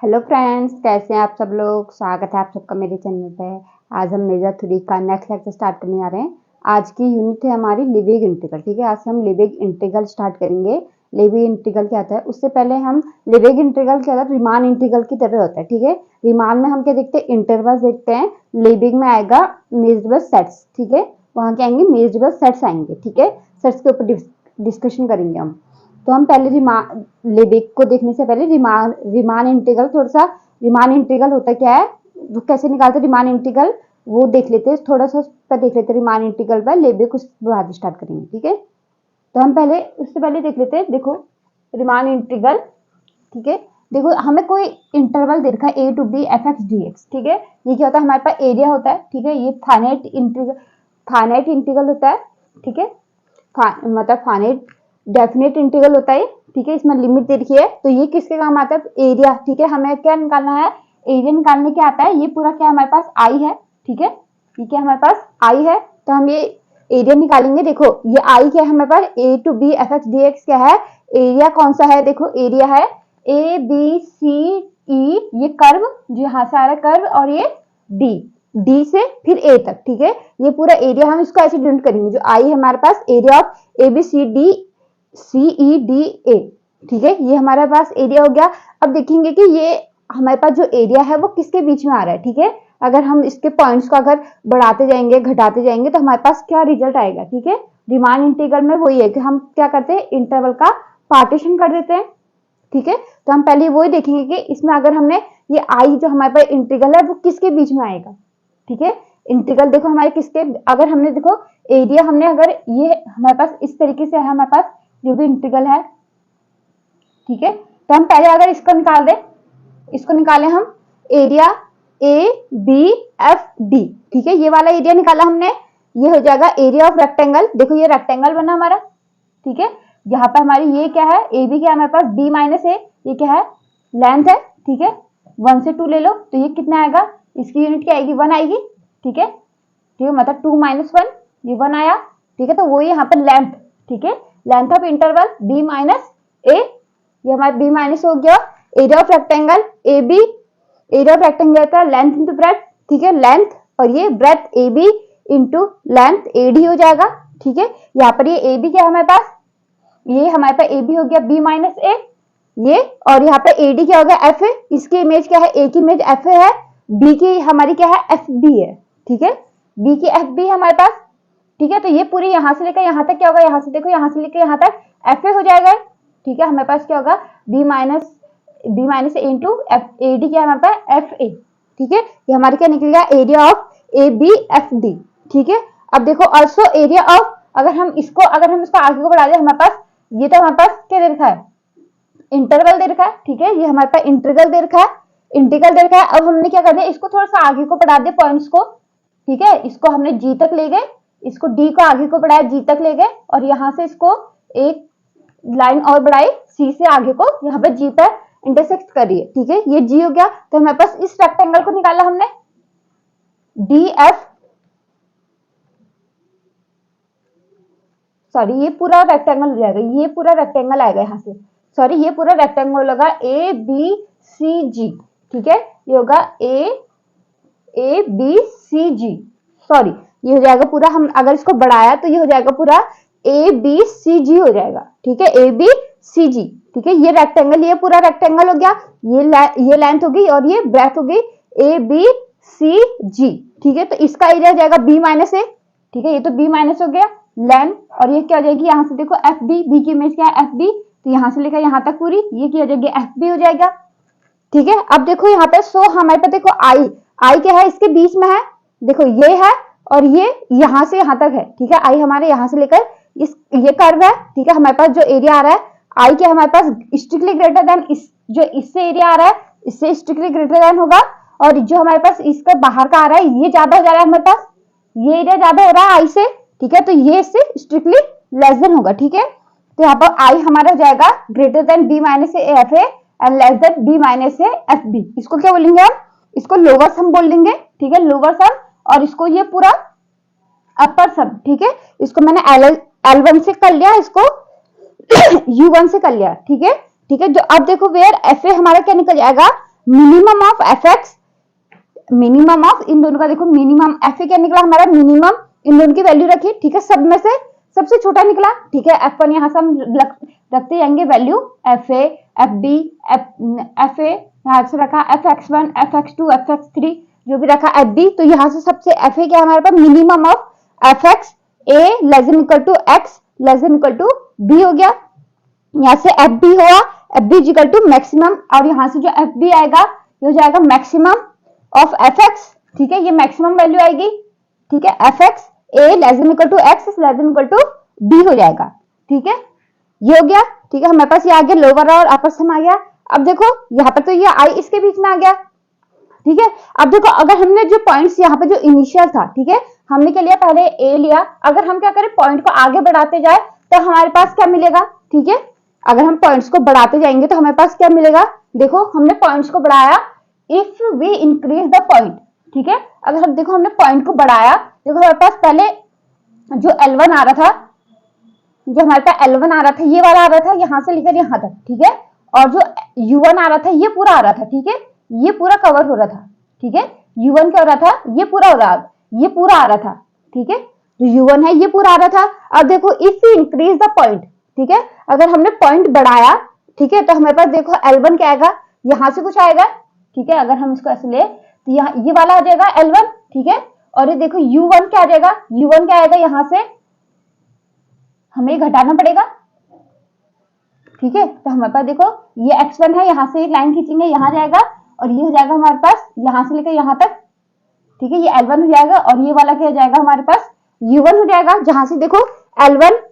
Hello friends, कैसे हैं आप सब लोग। स्वागत है आप सबका मेरे चैनल पे। आज हम मेजर 3 का नेक्स्ट लेक्चर स्टार्ट करने आ रहे हैं। आज की यूनिट है हमारी लिविंग इंटीग्रल। ठीक है, आज से हम लिविंग इंटीग्रल स्टार्ट करेंगे। लिविंग इंटीग्रल क्या होता है, उससे पहले हम लिविंग इंटीग्रल क्या होता है, रीमान इंटीग्रल की तरह होता है। ठीक है, रीमान में हम क्या देखते हैं, इंटरवल्स देखते हैं। लिविंग में आएगा मेजरेबल सेट्स। ठीक है, वहाँ क्या आएंगे, मेजरेबल सेट्स आएंगे। ठीक है, सेट्स के ऊपर डिस्कशन करेंगे हम। तो हम पहले लिविंग को देखने से पहले रीमान इंटीग्रल, थोड़ा सा रीमान इंटीग्रल होता क्या है, वो कैसे निकालते हैं रीमान इंटीग्रल, वो देख लेते हैं। थोड़ा सा पर देख लेते हैं रीमान इंटीग्रल पर, लिविंग उसके बाद स्टार्ट करेंगे। ठीक है, तो हम पहले उससे पहले देख लेते हैं। देखो रीमान इंटीग्रल, ठीक है, देखो हमें कोई इंटरवल दे रखा है a to b f(x) dx। ठीक है, ये क्या होता है, हमारे पास एरिया होता है। ठीक है, ये फाइनाइट इंटीग्रल होता है। ठीक है, मतलब फाइनाइट डेफिनेट इंटीग्रल होता है। ठीक है, इसमें लिमिट दे रखी है, तो ये किसके काम आता है, एरिया। ठीक है, हमें क्या निकालना है, एरिया निकालने के आता है। ये पूरा क्या हमारे पास आई है। ठीक है, ये क्या हमारे पास आई है, तो हम ये एरिया निकालेंगे। देखो ये आई क्या है हमारे पास, a to b f(x) dx क्या है, एरिया कौन सा है, देखो एरिया है a b c e, ये कर्व जो यहाँ से आ रहा है कर्व, और ये d से फिर a तक। ठीक है, ये पूरा एरिया हम इसको ऐसे डिनोट करेंगे। जो आई है हमारे पास, area of a b c d C E D A. ठीक है, ये हमारे पास एरिया हो गया। अब देखेंगे कि ये हमारे पास जो एरिया है वो किसके बीच में आ रहा है। ठीक है, अगर हम इसके पॉइंट्स को अगर बढ़ाते जाएंगे घटाते जाएंगे तो हमारे पास क्या रिजल्ट आएगा। ठीक है, रीमान इंटीग्रल में वही है कि हम क्या करते हैं, इंटरवल का पार्टीशन कर देते हैं। ठीक है, तो हम पहले वही देखेंगे कि इसमें अगर हमने ये आई जो हमारे पास इंटीग्रल है वो किसके बीच में आएगा। ठीक है, इंटीग्रल देखो हमारे किसके, अगर हमने देखो एरिया हमने अगर ये हमारे पास इस तरीके से है, हमारे पास जो भी इंटीग्रल है। ठीक है, तो हम पहले अगर इसको निकाल दें, इसको निकालें हम, area A B F D. ठीक है, ये वाला एरिया निकाला हमने, ये हो जाएगा एरिया ऑफ रेक्टेंगल। देखो ये रेक्टेंगल बना हमारा। ठीक है, यहाँ पे हमारी ये क्या है, ए बी क्या है हमारे पास, बी माइनस ए, ये क्या है, लेंथ है। ठीक है, 1 से 2 ले लो तो ये कितना आएगा, इसकी यूनिट क्या आएगी, 1 आएगी। ठीक है, ठीक है, मतलब 2 माइनस 1, ये 1 आया। ठीक है, तो वो यहाँ पर लेंथ। ठीक है, length of interval b minus A, ये हमारा b माइनस हो गया। Area of rectangle A B, area of rectangle था लेंथ इंटू ब्रेथ। ठीक है, लेंथ और ये breadth A B into length A D हो जाएगा। ठीक है, यहाँ पर ये ए बी क्या है हमारे पास, ये हमारे पास ए बी हो गया b माइनस ए, ये, और यहाँ पे ए डी क्या हो गया, एफ है। इसकी इमेज क्या है, ए की इमेज एफ है, बी की हमारी क्या है, एफ बी है। ठीक है, बी की एफ बी है हमारे पास। ठीक है, तो ये पूरी यहां से लेकर यहां तक क्या होगा, यहां से देखो यहां से लेकर यहां तक एफ ए हो जाएगा। ठीक है, हमारे पास क्या होगा, B minus A into F A D, क्या है हमारे पास, एफ ए। ठीक है, ये हमारे क्या निकलेगा, area of A B F D. ठीक है, अब देखो ऑल्सो एरिया ऑफ, अगर हम इसको आगे को बढ़ा दें, हमारे पास ये तो हमारे पास क्या दे रखा है, इंटरवल दे रखा है। ठीक है, ये हमारे पास इंटीग्रल दे रखा है, इंटीग्रल दे रखा है। अब हमने क्या कर दिया, इसको थोड़ा सा आगे को बढ़ा दिया पॉइंट्स को। ठीक है, इसको हमने जी तक ले गए, इसको डी को आगे को बढ़ाया, जी तक ले गए, और यहां से इसको एक लाइन और बढ़ाई सी से आगे को, यहाँ पे जी पर इंटरसेक्ट करिए। ठीक है, ये जी हो गया। तो हमारे पास इस रेक्टेंगल को निकाला हमने, डी एफ, सॉरी ये पूरा रेक्टेंगल हो जाएगा, ये पूरा रेक्टेंगल आएगा यहाँ से, सॉरी ये पूरा रेक्टेंगल होगा ए बी सी जी। ठीक है, ये होगा A B C ji, sorry ये हो जाएगा पूरा, हम अगर इसको बढ़ाया तो ये हो जाएगा पूरा ए बी सी जी हो जाएगा। ठीक है, ए बी सी जी। ठीक है, ये रेक्टेंगल, ये पूरा रेक्टेंगल हो गया, ये लेंथ हो गई और ये ब्रेथ हो गई, ए बी सी जी। ठीक है, तो इसका एरिया हो जाएगा बी माइनस ए। ठीक है, ये तो बी माइनस हो गया लेंथ, और ये क्या हो जाएगी, यहाँ से देखो एफ बी, बी की इमेज क्या है, एफ बी, तो यहाँ से लेकर यहाँ तक पूरी ये क्या हो जाएगी, एफ बी हो जाएगा। ठीक है, अब देखो यहाँ पे, सो हमारे पास देखो आई क्या है, इसके बीच में है। देखो ये है और ये यहां से यहां तक है। ठीक है, आई हमारे यहां से लेकर इस, ये कर्व है। ठीक है, हमारे पास जो एरिया आ रहा है आई के हमारे पास स्ट्रिक्टली ग्रेटर देन इस, जो इससे एरिया आ रहा है इससे स्ट्रिक्टली ग्रेटर देन होगा, और जो हमारे पास इसका बाहर का आ रहा है ये ज्यादा हो जा रहा है हमारे पास, ये एरिया ज्यादा हो रहा है आई से। ठीक है, तो ये इससे स्ट्रिक्टली लेस देन होगा। ठीक है, तो यहाँ पर आई हमारा हो जाएगा greater than B minus A F A and less than B minus A F B. इसको क्या बोलेंगे हम, इसको लोअर सम बोल देंगे। ठीक है, लोअर सम, और इसको ये पूरा अपर सम। ठीक है, इसको मैंने L1 से कर लिया, इसको U1 से कर लिया। ठीक है, ठीक है, जो अब देखो वेयर एफ ए हमारा क्या निकल जाएगा, minimum of F X, minimum of इन दोनों का देखो मिनिमम एफ ए क्या निकला हमारा, मिनिमम इन दोनों की वैल्यू रखी, ठीक है, सब में से सबसे छोटा निकला, ठीक है, F1 यहाँ से हम रखते जाएंगे value F A, F B, F A यहाँ से रखा F X one, F X two, F X three, जो भी रखा एफ बी, तो यहाँ से सबसे एफ ए क्या हमारे पास, minimum of F X A less than equal to X less than equal to B हो गया, यहाँ से एफ बी हुआ, F B equal to maximum, और यहाँ से जो एफ बी आएगा ये हो जाएगा मैक्सिमम ऑफ एफ एक्स, ठीक है, ये मैक्सिमम वैल्यू आएगी, ठीक है, F X A less than equal to X less than equal to B हो जाएगा, ठीक है, ये हो गया, ठीक है, हमारे पास ये आ गया लोअर और अपर सम आ गया। अब देखो यहाँ पर तो ये आई इसके बीच में आ गया, ठीक है, अब देखो अगर हमने जो पॉइंट्स यहाँ पे जो इनिशियल था, ठीक है, हमने क्या लिया, पहले ए लिया, अगर हम क्या करें पॉइंट को आगे बढ़ाते जाए तो हमारे पास क्या मिलेगा, ठीक है, अगर हम पॉइंट्स को बढ़ाते जाएंगे तो हमारे पास क्या मिलेगा, देखो हमने पॉइंट्स को बढ़ाया, if we increase the point, ठीक है, अगर हम देखो हमने पॉइंट को बढ़ाया, देखो हमारे पास पहले जो L1 आ रहा था, जो हमारे पास L1 आ रहा था ये वाला आ रहा था यहाँ से लेकर यहाँ तक, ठीक है, और जो U1 आ रहा था ये पूरा आ रहा था, ठीक है, ये पूरा कवर हो रहा था, ठीक है, U1 क्या हो रहा था, ये पूरा हो रहा, ये पूरा आ रहा था, ठीक है, जो U1 है ये पूरा आ रहा था। अब देखो if you increase the point, ठीक है, अगर हमने पॉइंट बढ़ाया, ठीक है, तो हमारे पास देखो L1 क्या आएगा, यहाँ से कुछ आएगा, ठीक है, अगर हम इसको ऐसे ले तो यहाँ ये वाला आ जाएगा L1, ठीक है, और ये देखो U1 क्या आ जाएगा, U1 क्या आएगा, यहाँ से हमें घटाना पड़ेगा, ठीक है, तो हमारे पास देखो ये x1 है, यहाँ से एक लाइन खींचेंगे यहाँ जाएगा, और ये हो जाएगा हमारे पास यहाँ से लेकर यहाँ तक, ठीक है, ये L1 हो जाएगा, और ये वाला क्या हो जाएगा हमारे पास U1 हो जाएगा, जहां से देखो L1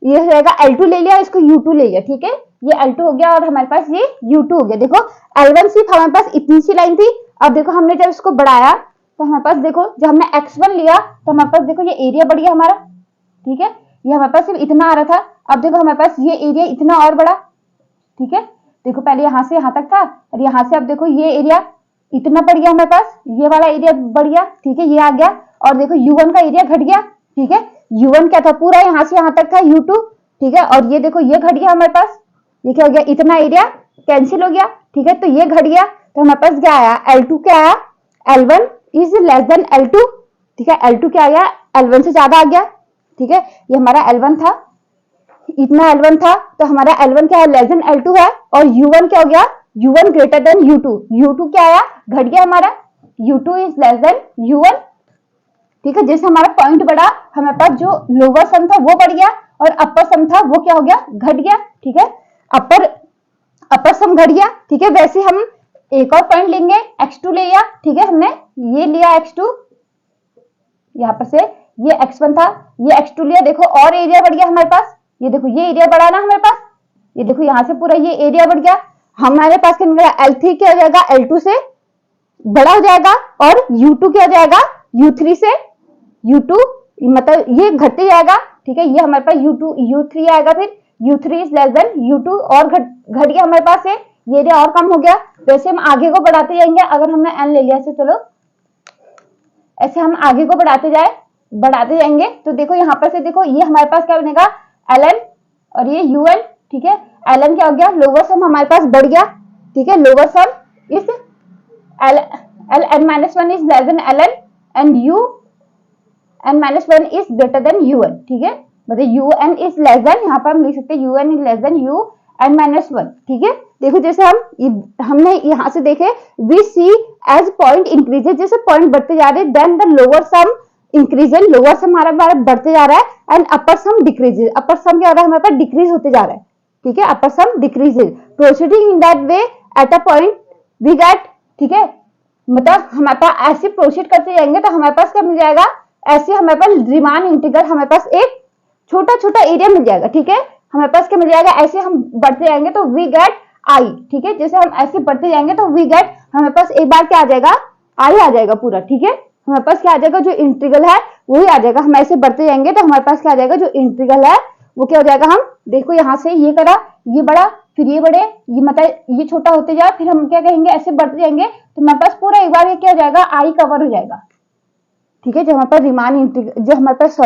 ये हो जाएगा, L2 ले लिया, इसको U2 ले लिया, ठीक है, ये L2 हो गया और हमारे पास ये U2 हो गया। देखो L1 सिर्फ हमारे पास इतनी सी लाइन थी, अब देखो हमने जब इसको बढ़ाया तो हमारे पास देखो जब हमने x1 लिया तो हमारे पास देखो ये एरिया बढ़ गया हमारा, ठीक है, ये हमारे पास सिर्फ इतना आ रहा था, अब देखो हमारे पास ये एरिया इतना और बड़ा, ठीक है, देखो पहले यहाँ से यहाँ तक था और यहाँ से अब देखो ये एरिया इतना बढ़ गया हमारे पास, ये वाला एरिया बढ़ गया, ठीक है, ये आ गया, और देखो U1 का एरिया घट गया, ठीक है, U1 क्या था पूरा यहाँ से यहाँ तक था U2, ठीक है, और ये देखो ये घट गया हमारे पास, ये क्या हो गया, इतना एरिया कैंसिल हो गया, ठीक है, तो ये घट गया, तो हमारे पास क्या आया, L2 क्या आया, L1 is less then L2, ठीक है, L2 क्या आया, L1 से ज्यादा आ गया, ठीक है, ये हमारा L1 था, इतना L1 था, तो हमारा L1 क्या है, लेस देन L2 है, और U1 क्या हो गया, U1 greater than U2, U2 क्या आया, घट गया हमारा, U2 is less then U1, ठीक है, जैसे हमारा पॉइंट बढ़ा हमारे पास जो लोअर सम था वो बढ़ गया और अपर सम था वो क्या हो गया, घट गया, ठीक है, अपर सम घट गया, ठीक है, वैसे हम एक और पॉइंट लेंगे, x2 ले लिया, ठीक है, हमने ये लिया x2, यहाँ पर से ये x1 था, ये x2 लिया, देखो और एरिया बढ़ गया हमारे पास, ये देखो ये एरिया बढ़ा ना हमारे पास, ये देखो यहाँ से पूरा ये एरिया बढ़ गया, हमारे पास क्या मिलेगा, L3 क्या हो जाएगा, L2 से बड़ा हो जाएगा, और U2 क्या हो जाएगा, U3 से, U2 मतलब ये घटते जाएगा, ठीक है, ये हमारे पास U3 आएगा, फिर U3 is less then U2 और घट गया हमारे पास ये एरिया और कम हो गया, वैसे हम आगे को बढ़ाते जाएंगे, अगर हमने n ले लिया से, चलो ऐसे हम आगे को बढ़ाते जाएंगे, तो देखो यहाँ पर से देखो ये हमारे पास क्या बनेगा, ln और ये un, ठीक है, ln क्या हो गया, लोअर सम हमारे पास बढ़ गया, ठीक है, लोअर सम इस ln-1 is less then ln and n-1 is greater than un, ठीक है, मतलब un इज लेस देन, यहाँ पर हम लिख सकते हैं un is less then un-1, ठीक है, देखो जैसे हमने यहाँ से देखे we see as point increases, जैसे पॉइंट बढ़ते जा रहे हैं then the lower sum increases, lower sum हमारा बढ़ते जा रहा है and upper sum decreases, upper sum क्या हो रहा है हमारे पास, डिक्रीज होते जा रहा है, ठीक है, upper sum decreases, proceeding in that way at a point we get, ठीक है, मतलब हमारे पास ऐसे प्रोसीड करते जाएंगे तो हमारे पास क्या मिल जाएगा, ऐसे हमारे पास रीमान इंटीग्रल, हमारे पास एक छोटा छोटा एरिया मिल जाएगा, ठीक है, हमारे पास क्या मिल जाएगा, ऐसे हम बढ़ते जाएंगे तो वी गेट आई, ठीक है, जैसे हम ऐसे बढ़ते जाएंगे तो वी गेट, हमारे पास एक बार क्या आ जाएगा, आई आ जाएगा पूरा, ठीक है, हमारे पास क्या आ जाएगा, जो इंटीग्रल है वही आ जाएगा, हम ऐसे बढ़ते जाएंगे तो हमारे पास क्या आ जाएगा, जो इंटीग्रल है वो क्या हो जाएगा, हम देखो यहाँ से ये करा, ये बड़ा, फिर ये बड़े, ये मतलब ये छोटा होते जाए, फिर हम क्या कहेंगे, ऐसे बढ़ते जाएंगे तो हमारे पास पूरा एक बार ये क्या हो जाएगा, आई कवर हो जाएगा, ठीक है, जो हमारे पास रीमान इंटीग्रल, जो हमारे पास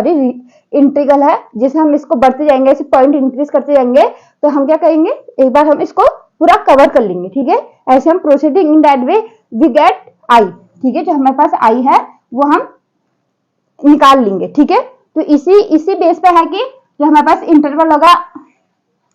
इंटीग्रल है, जैसे हम इसको बढ़ते जाएंगे, ऐसे पॉइंट इंक्रीज करते जाएंगे तो हम क्या करेंगे, एक बार हम इसको पूरा कवर कर लेंगे, ठीक है। ऐसे हम proceeding in that way we get I, ठीक है। जो हमारे पास आई है वो हम निकाल लेंगे, ठीक है। तो इसी बेस पे है कि जो हमारे पास इंटरवल होगा,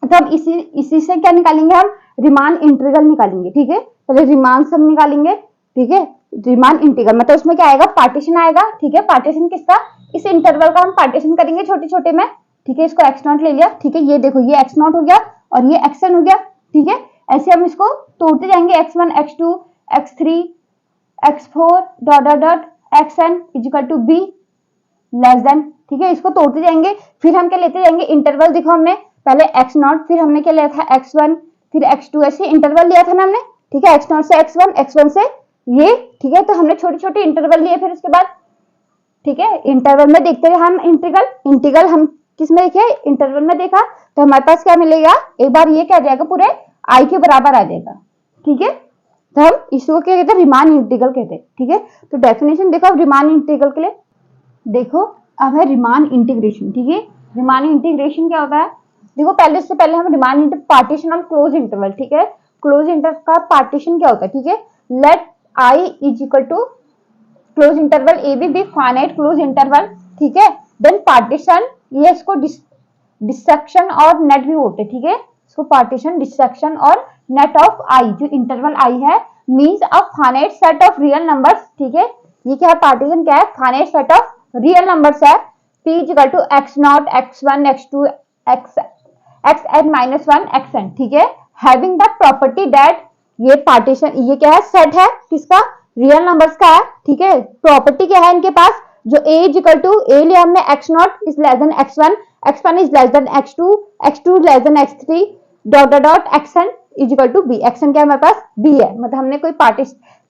तब इसी से क्या निकालेंगे हम, रिमान इंटीग्रल निकालेंगे, ठीक है। पहले रिमान सम निकालेंगे, ठीक है। रिमान इंटीग्रल मतलब उसमें क्या आएगा, पार्टीशन आएगा, ठीक है। पार्टीशन किसका, इस इंटरवल का हम पार्टीशन करेंगे छोटे छोटे में, ठीक है। इसको एक्स नॉट ले लिया, ठीक है। ये देखो ये एक्स नॉट हो गया और ये एक्स एन हो गया, ठीक है। ऐसे हम इसको तोड़ते जाएंगे, x1 x2 x3 x4 dot dot dot xn equal to b less than, ठीक है। इसको तोड़ते जाएंगे, फिर हम क्या लेते जाएंगे इंटरवल। देखो हमने पहले x नॉट, फिर हमने क्या लिया था x1, फिर x2, ऐसे इंटरवल लिया था ना हमने, ठीक है। x नॉट से x1, x1 से ये, ठीक है। तो हमने छोटे छोटे इंटरवल लिए, फिर उसके बाद, ठीक है, इंटरवल में देखते हैं हम इंटीग्रल हम किस में देखे, इंटरवल में देखा। तो हमारे पास क्या मिलेगा, एक बार ये क्या आ जाएगा, पूरे आई के बराबर आ जाएगा, ठीक है। तो हम इसको क्या कहते हैं, रिमान इंटीग्रल कहते हैं, ठीक है। तो डेफिनेशन देखो अब रिमान इंटीग्रल के लिए, देखो अब है रिमान इंटीग्रेशन, ठीक है। रिमान इंटीग्रेशन क्या होता है, देखो पहले इससे पहले हम Riemann partition of close interval, ठीक है। क्लोज इंटरवल का पार्टीशन क्या होता है, ठीक है। Let I is equal to close interval A B finite close interval, ठीक है। देन पार्टीशन, ये इसको डिसेक्शन और नेट भी बोलते हैं, ठीक है। इसको पार्टीशन, डिसेक्शन और नेट ऑफ आई, जो इंटरवल आई है means a finite set of real numbers, ठीक है। ये क्या है, पार्टीशन क्या है, finite set of real numbers है। p equal to x naught x1 x2 xn minus 1 xn, ठीक है। हैविंग द प्रॉपर्टी दैट, ये पार्टीशन, ये क्या है, सेट है किसका, रियल नंबर्स का है, ठीक है। प्रॉपर्टी क्या है इनके पास, जो a इक्वल टू ए लिया हमने, x naught is less than x1, x1 is less than x2, x2 less than x3 dot dot xn is equal to b। xn क्या हमारे पास b है, मतलब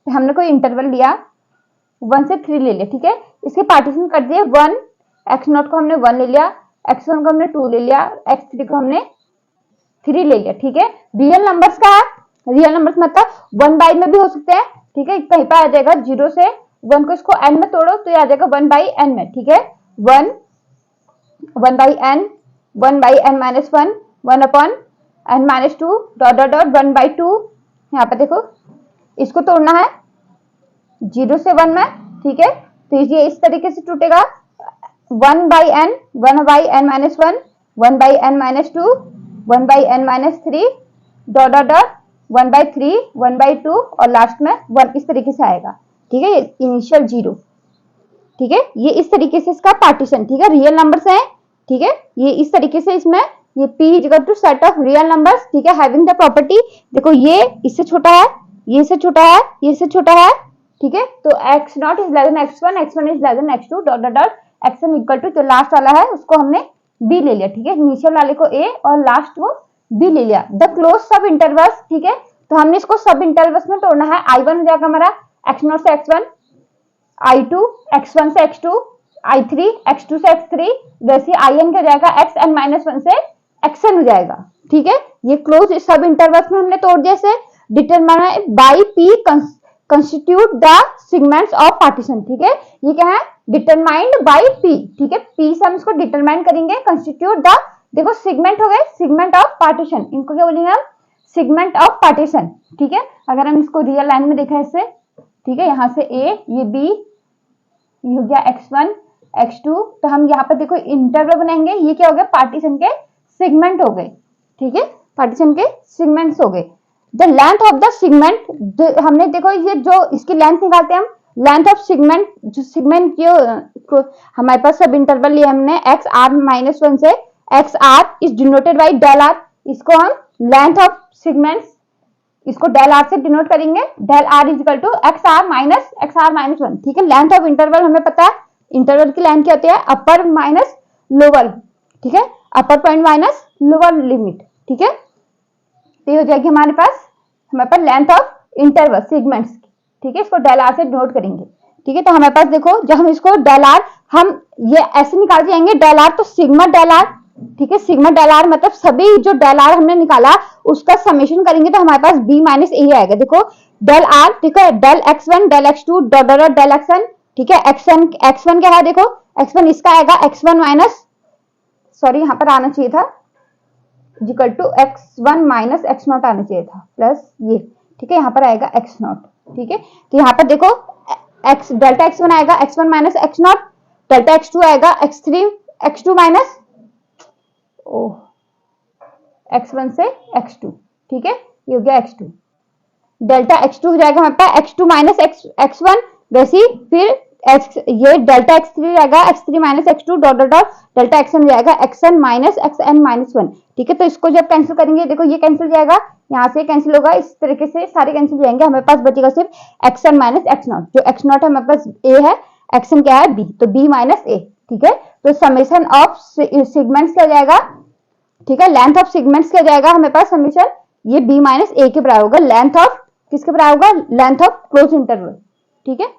हमने कोई इंटरवल लिया 1 से 3 ले लिया, ठीक है। इसके पार्टीशन कर दिए 1, x नॉट को हमने 1 ले लिया, x1 को हमने 2 ले लिया, x3 को हमने 3 ले लिया, ठीक है। रियल नंबर्स का है, रियल नंबर्स मतलब 1 बाई में भी हो सकते हैं, ठीक है। कहीं पर आ जाएगा 0 से 1 को, इसको n में तोड़ो तो ये आ जाएगा 1 बाई n में, ठीक है। 1 by n, 1 by n minus 1, 1 upon n minus 2 dot dot dot 1 by 2, यहाँ पे देखो इसको तोड़ना है 0 से 1 में, ठीक है। तो ये इस तरीके से टूटेगा 1 by n, 1 by n minus 1, 1 by n minus 2, 1 by n minus 3 dot dot dot 1 by 3, 1 by 2 और लास्ट में 1, इस तरीके से आएगा, ठीक है। इनिशियल 0, ठीक है। ये इस तरीके से इसका पार्टीशन, ठीक है। रियल नंबर्स हैं, ठीक है। ये इस तरीके से इसमें ये p equal to set of real numbers, ठीक है, हैविंग द प्रॉपर्टी, देखो ये इससे छोटा है, ये इससे छोटा है, ये इससे छोटा है, ठीक है। तो x naught is less than x1, x1 is less than x2 dot dot dot xn equal to, जो लास्ट वाला है उसको हमने b ले लिया, ठीक है। इनिशियल वाले को a और लास्ट वो b ले लिया। द क्लोज सब इंटरवल्स, ठीक है। तो हमने इसको सब इंटरवल्स में तोड़ना है। i1 हो जाएगा हमारा x नॉट से x1, i2 x1 से x2, i3 x2 से x3, वैसे in क्या जाएगा xn माइनस 1 से xn हो जाएगा, ठीक है। ये क्लोज सब इंटरवल्स में हमने तोड़ दिया से determine by p constitute the segments of partition, ठीक है। ये क्या है, डिटरमाइंड बाय p, ठीक है। p से हम इसको डिटरमाइन करेंगे, कंस्टिट्यूट द, देखो सेगमेंट हो गए, सेगमेंट ऑफ पार्टीशन, इनको क्या बोलेंगे हम, सेगमेंट ऑफ पार्टीशन, ठीक है। अगर हम इसको रियल लाइन में देखा इससे, ठीक है, यहाँ से a, ये b, ये हो गया x1 x2, तो हम यहाँ पर देखो इंटरवल बनाएंगे, ये क्या हो गया, पार्टीशन के सेगमेंट हो गए, ठीक है। पार्टीशन के सेगमेंट्स हो गए। The length of the segment, हमने देखो ये जो इसकी लेंथ निकालते हैं हम, लेंथ ऑफ सेगमेंट, जो सेगमेंट जो हमारे पास सब इंटरवल लिए हमने x r माइनस 1 से x r is denoted by del r, इसको हम लेंथ ऑफ सेगमेंट्स, इसको डेल आर से डिनोट करेंगे, del R is equal to X R minus 1, ठीक है। लेंथ ऑफ इंटरवल हमें पता है, इंटरवल की लेंथ क्या होती है, अपर माइनस लोअर, ठीक है, अपर पॉइंट माइनस लोअर लिमिट, ठीक है। तो ये हो जाएगी हमारे पास लेंथ ऑफ इंटरवल सेगमेंट्स, ठीक है। इसको डेल आर से डिनोट करेंगे, ठीक है। तो हमारे पास देखो, जब हम इसको डेल आर, हम ये ऐसे निकाल जाएंगे डेल आर, तो सिग्मा डेल आर, ठीक है। सिग्मा डेल आर मतलब सभी जो डेल आर हमने निकाला उसका समेशन करेंगे तो हमारे पास b माइनस ए आएगा। देखो डेल आर, ठीक है, del x1 del x2 dot dot del xn, ठीक है। x1 क्या है, देखो x1 इसका आएगा x1 माइनस, सॉरी यहाँ पर आना चाहिए था, equal to x1 minus x0 आना चाहिए था, प्लस ये, ठीक है, यहाँ पर आएगा x0, ठीक है। तो यहाँ पर देखो x डेल्टा x1 आएगा x1 minus x0, delta x2 आएगा x3 x2 माइनस x1 से x2, ठीक है, ये हो गया x2। डेल्टा x2 हो जाएगा हमारे पास x2 माइनस x1, वैसे ही फिर ये डेल्टा x3 जाएगा x3 minus x2 dot dot dot, delta xn जाएगा xn माइनस xn माइनस 1, ठीक है। तो इसको जब कैंसिल करेंगे, देखो ये कैंसिल जाएगा, यहाँ से कैंसिल होगा, इस तरीके से सारे कैंसिल जाएंगे, हमारे पास बचेगा सिर्फ xn माइनस x0, जो x0 है हमारे पास a है, xn क्या है b, तो b माइनस a, ठीक है। तो समेशन ऑफ सेगमेंट्स क्या जाएगा, ठीक है, लेंथ ऑफ सेगमेंट्स क्या जाएगा हमारे पास समेशन, ये b माइनस a के बराबर होगा, लेंथ ऑफ किसके बराबर होगा, लेंथ ऑफ क्लोज इंटरवल, ठीक है।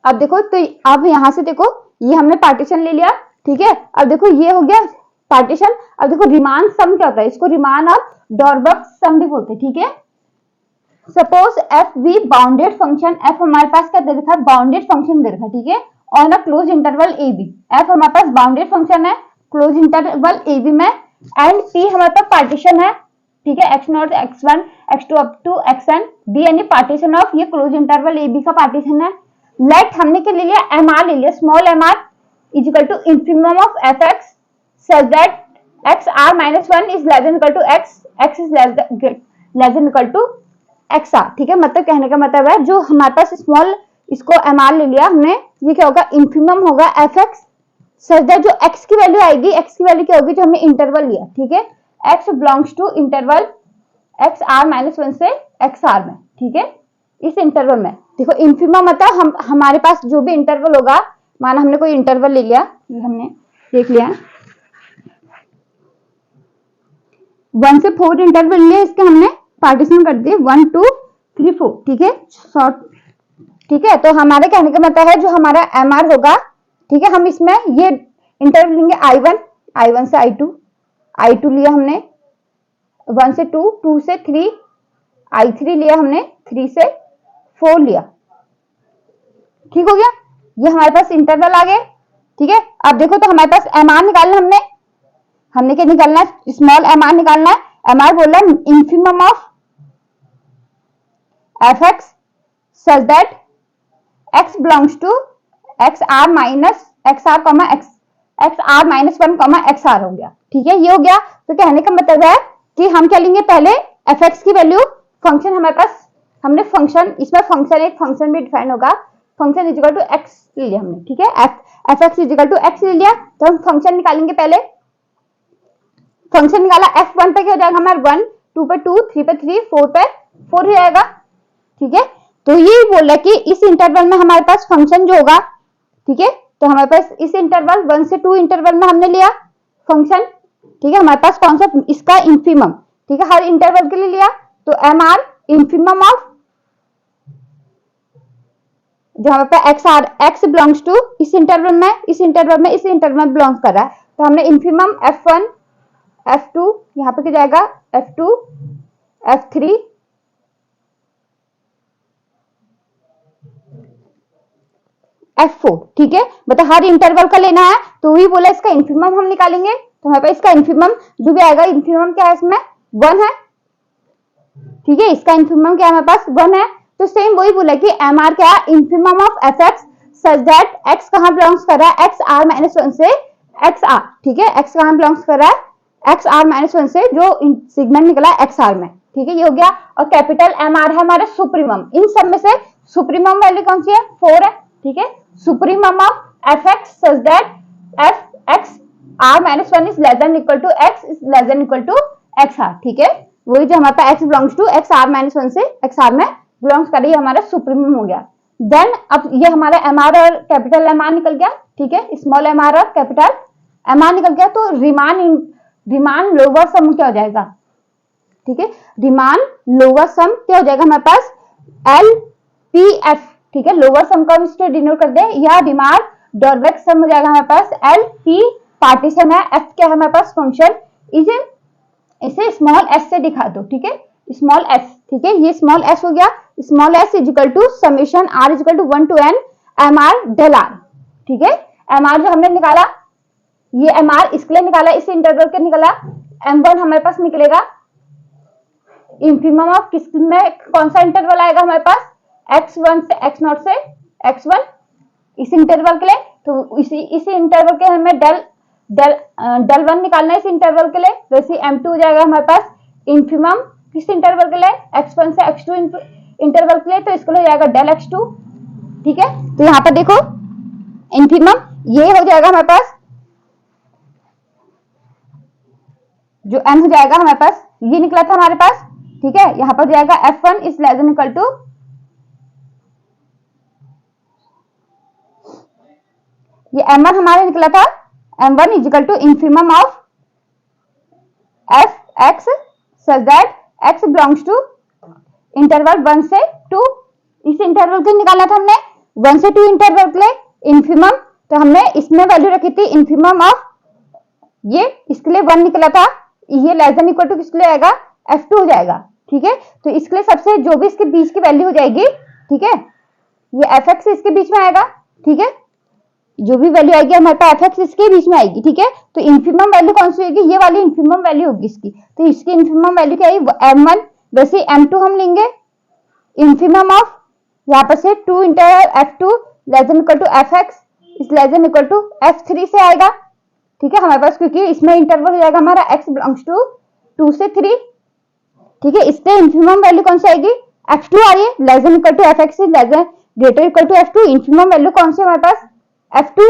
अब देखो, तो अब यहां से देखो ये हमने पार्टीशन ले लिया, ठीक है। अब देखो ये हो गया पार्टीशन। अब देखो रीमान सम क्या होता है, इसको रीमान और डॉर्बक सम भी बोलते हैं, ठीक है। Suppose F be bounded function, F हमारे पास क्या दे रखा है, बाउंडेड फंक्शन दे रखा है, ठीक है, on a close interval A B. F हमारे पास बाउंडेड फंक्शन है क्लोज इंटरवल ए बी में, एंड पी हमारे पास पार्टीशन है, ठीक है, x0 x1 x2 up to xn, B यानी पार्टीशन ऑफ ये क्लोज इंटरवल ए बी का पार्टीशन है। लेट हमने क्या ले लिया, एम आर ले लिया, small M R is equal to infimum of F X such that X R minus 1 is less than equal to X, X is less than equal to X R, ठीक है। मतलब कहने का मतलब है जो हमारे पास स्मॉल, इसको एम आर ले लिया हमने, ये क्या होगा, इंफिनिमम होगा एफ एक्स सच दैट जो एक्स की वैल्यू आएगी, एक्स की वैल्यू क्या होगी, जो हमने इंटरवल लिया, ठीक है, X belongs to interval X R minus 1 से एक्स आर में, ठीक है, इस इंटरवल में। देखो इंफिनिमम मतलब हमारे पास जो भी इंटरवल होगा, माना हमने कोई इंटरवल ले लिया, ये हमने देख लिया 1 से 4 इंटरवल लिया, इसके हमने पार्टीशन कर दिए 1 2 3 4, ठीक है, शॉर्ट, ठीक है। तो हमारे कहने का मतलब है जो हमारा एम आर होगा, ठीक है, हम इसमें ये इंटरवल लेंगे I1 से I2 लिया हमने, 1 से 2, 2 से 3, I3 लिया हमने, 3 से 4 लिया, ठीक हो गया, ये हमारे पास इंटरवल आ गए, ठीक है। अब देखो तो हमारे पास एम आर निकालना, हमने क्या निकालना है, स्मॉल एम आर निकालना है। एम आर बोल रहा है infimum of F X such that X belongs to X R minus X R comma X R minus 1 comma X R हो गया, ठीक है, ये हो गया। तो कहने का मतलब है कि हम क्या लेंगे, पहले एफ एक्स की वैल्यू, फंक्शन हमारे पास, हमने फंक्शन, इसमें फंक्शन एक फंक्शन भी डिफाइन होगा, function is equal to X ले लिया हमने, ठीक है, F X is equal to X ले लिया। तो हम फंक्शन निकालेंगे, पहले फंक्शन निकाला, f1 पे क्या हो जाएगा हमारा 1, 2 पे 2, 3 पे 3, 4 पे 4 हो जाएगा, ठीक है। तो ये बोल रहा है कि इस इंटरवल में हमारे पास फंक्शन जो होगा, ठीक है, तो हमारे पास इस इंटरवल 1 से 2 इंटरवल में हमने लिया फंक्शन, ठीक है, हमारे पास कौन सा, इसका इंफिनिमम, ठीक है, हर इंटरवल के लिए लिया, तो एम आर इंफिनिमम ऑफ जो हमारे पास X R, X belongs to इस इंटरवल में, इस इंटरवल में, इस इंटरवल में बिलोंग कर रहा है, तो हमने इंफिनिमम f1 f2, यहाँ पे क्या जाएगा f2 f3 f4, ठीक है, मतलब हर इंटरवल का लेना है, तो वही बोला इसका इंफिनिमम हम निकालेंगे। तो हमारे पास इसका इंफिनिमम जो भी आएगा, इंफिनिमम क्या है इसमें 1 है, ठीक है, इसका इंफिनिमम क्या है हमारे पास 1 है। तो सेम वही बोला कि एम आर क्या है, infimum of F X such that X कहां बिलोंग्स कर रहा है, एक्स आर माइनस 1 से एक्स आर, ठीक है, एक्स कहां बिलोंग्स कर रहा है, एक्स आर माइनस 1 से जो सेगमेंट निकला है एक्स आर में, ठीक है, ये हो गया। और कैपिटल एम आर है हमारा सुप्रीमम, इन सब में से सुप्रीमम वैल्यू कौन सी है, 4 है, ठीक है, supremum of F X such that F X R minus 1 is less than equal to X is less than equal to X R, ठीक है, वही जो हमारे पास X belongs to X R minus 1 से एक्स आर में belongs कर रही है, हमारा सुप्रीमम हो गया। देन अब ये हमारा एम आर और कैपिटल एम आर निकल गया, ठीक है, स्मॉल एम आर और कैपिटल एम आर निकल गया। तो रिमान लोअर सम क्या हो जाएगा, ठीक है, रिमान लोअर सम क्या हो जाएगा हमारे पास एल पी एफ, ठीक है, लोअर सम का इससे डिनोट कर दे, या रिमान डॉर्बेक सम हो जाएगा हमारे पास एल पी, पार्टीशन है, एफ क्या है हमारे पास फंक्शन, इसे स्मॉल एस से दिखा दो, ठीक है, स्मॉल एस, ठीक है, ये स्मॉल एस हो गया, small S is equal to summation R is equal to 1 to n M R del R, ठीक है। एम आर जो हमने निकाला, ये एम आर इसके लिए निकाला, इस इंटरवल के निकाला, M1 हमारे पास निकलेगा इंफिमम ऑफ किसमें, कौन सा इंटरवल आएगा हमारे पास, x1 से x0 से x1, इस इंटरवल के लिए। तो इसी इंटरवल के हमें डेल 1 निकालना है इस इंटरवल के लिए। वैसे M2 हो जाएगा हमारे पास इंफिमम किस इंटरवल के लिए, x1 से x2 इंटरवल के लिए, तो इसके लिए हो जाएगा डेल x2। ठीक है, तो यहाँ पर देखो इंफिमम ये हो जाएगा हमारे पास, जो m हो जाएगा हमारे पास, ये निकला था हमारे पास। ठीक है, यहाँ पर जाएगा f1 is less than equal to, ये m1 हमारे निकला था, m1 is equal to infimum of f x such that x belongs to interval 1 से 2। इस इंटरवल के निकालना था हमने 1 से 2 इंटरवल के लिए इंफिमम, तो हमने इसमें वैल्यू रखी थी इंफिमम ऑफ, ये इसके लिए 1 निकला था, ये लेस देन इक्वल टू किसके लिए आएगा, f2 हो जाएगा। ठीक है, तो इसके लिए सबसे जो भी इसके बीच की वैल्यू हो जाएगी, ठीक है, ये fx इसके बीच में आएगा। ठीक है, जो भी वैल्यू आएगी हमारे पास fx इसके बीच में आएगी। ठीक है, तो इंफिमम वैल्यू कौन सी होगी, ये वाली इंफिमम वैल्यू होगी इसकी। तो इसकी इंफिमम वैल्यू क्या है, m1, वैसे m2 हम लेंगे इंफिमम ऑफ, यहाँ पर से 2 into f2 less than equal to fx is less than equal to f3 से आएगा। ठीक है, हमारे पास क्योंकि इसमें इंटरवल हो जाएगा हमारा x बिलोंग्स टू 2 से 3। ठीक है, इससे इंफिमम वैल्यू कौन सी आएगी, f2 आ रही है, less than equal to fx is less than greater equal to f2। Infimum value कौन सी हमारे पास, f2।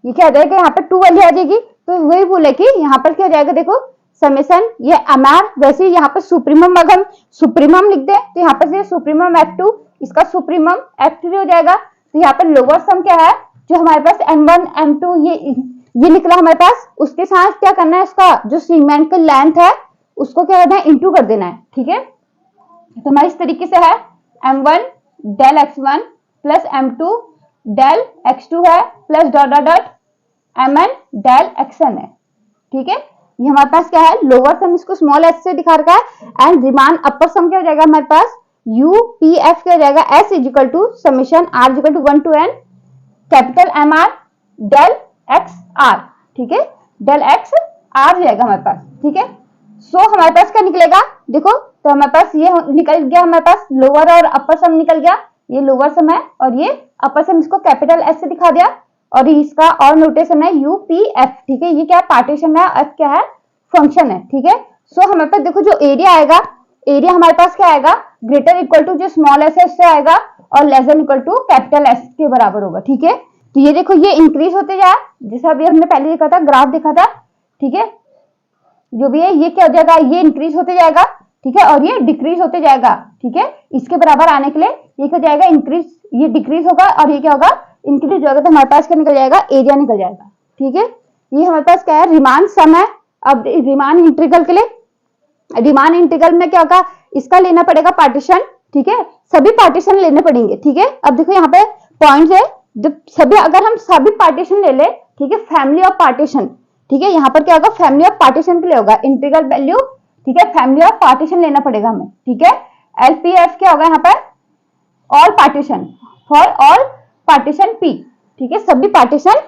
ये क्या आ जाएगा, यहाँ पर 2 वैल्यू आ जाएगी, तो वही बोले कि यहाँ पर क्या हो जाएगा, देखो समेशन ये अमार, वैसे यहाँ पर सुप्रीमम अगर हम सुप्रीमम लिख दे तो यहाँ पर सुप्रीमम f2, इसका सुप्रीमम f3 हो जाएगा। तो यहाँ पर लोअर सम क्या है, जो हमारे पास m1 m2 ये निकला हमारे पास, उसके साथ क्या करना है, इसका जो सेगमेंट का लेंथ है उसको क्या करना है, इंटू कर देना है। ठीक है, तो हमारे इस तरीके से है m1 del x1 plus m2 del x2 है plus dot dot dot mn del xn है। ठीक है, ये हमारे पास क्या है, लोअर सम इसको स्मॉल s से दिखा रखा है, एंड रिमान अपर सम क्या हो जाएगा हमारे पास, UPF क्या हो जाएगा, s is equal to summation r is equal to 1 to n capital MR del XR। ठीक है, डेल XR हो जाएगा हमारे पास। ठीक है, सो हमारे पास क्या निकलेगा, देखो तो हमारे पास ये निकल गया, हमारे पास लोअर और अपर सम निकल गया, ये लोअर सम है और ये अपर सम, इसको कैपिटल S से दिखा दिया, और इसका और नोटेशन है UPF। ठीक है, ये क्या पार्टीशन है, F क्या है, फंक्शन है। ठीक है, सो हमारे पास देखो जो एरिया आएगा, एरिया हमारे पास क्या आएगा, ग्रेटर इक्वल टू जो स्मॉल s है उससे आएगा, और less than equal to capital S के बराबर होगा। ठीक है, तो ये देखो ये इंक्रीज होते जाए, जैसा अभी हमने पहले देखा था, ग्राफ देखा था। ठीक है, जो भी है ये क्या हो जाएगा, ये इंक्रीज होते जाएगा। ठीक है, और ये डिक्रीज होते जाएगा। ठीक है, इसके बराबर आने के लिए ये क्या जाएगा, इंक्रीज, ये डिक्रीज होगा, और ये क्या होगा, इंक्रीज होगा, तो हमारे पास क्या निकल जाएगा, एरिया निकल जाएगा। ठीक है, ये हमारे पास क्या है, रिमान सम है। अब रिमान इंटीग्रल के लिए, रिमान इंटीग्रल में क्या होगा, इसका लेना पड़ेगा पार्टीशन। ठीक है, सभी पार्टीशन लेने पड़ेंगे। ठीक है, अब देखो यहाँ पे पॉइंट है, जब सभी अगर हम सभी पार्टीशन ले ले, ठीक है, फैमिली ऑफ पार्टीशन। ठीक है, यहाँ पर क्या होगा, फैमिली ऑफ पार्टीशन के लिए होगा इंटीग्रल वैल्यू। ठीक है, फैमिली ऑफ पार्टीशन लेना पड़ेगा हमें। ठीक है, LPF क्या होगा यहाँ पर, all partition, for all partition P। ठीक है, सभी पार्टीशन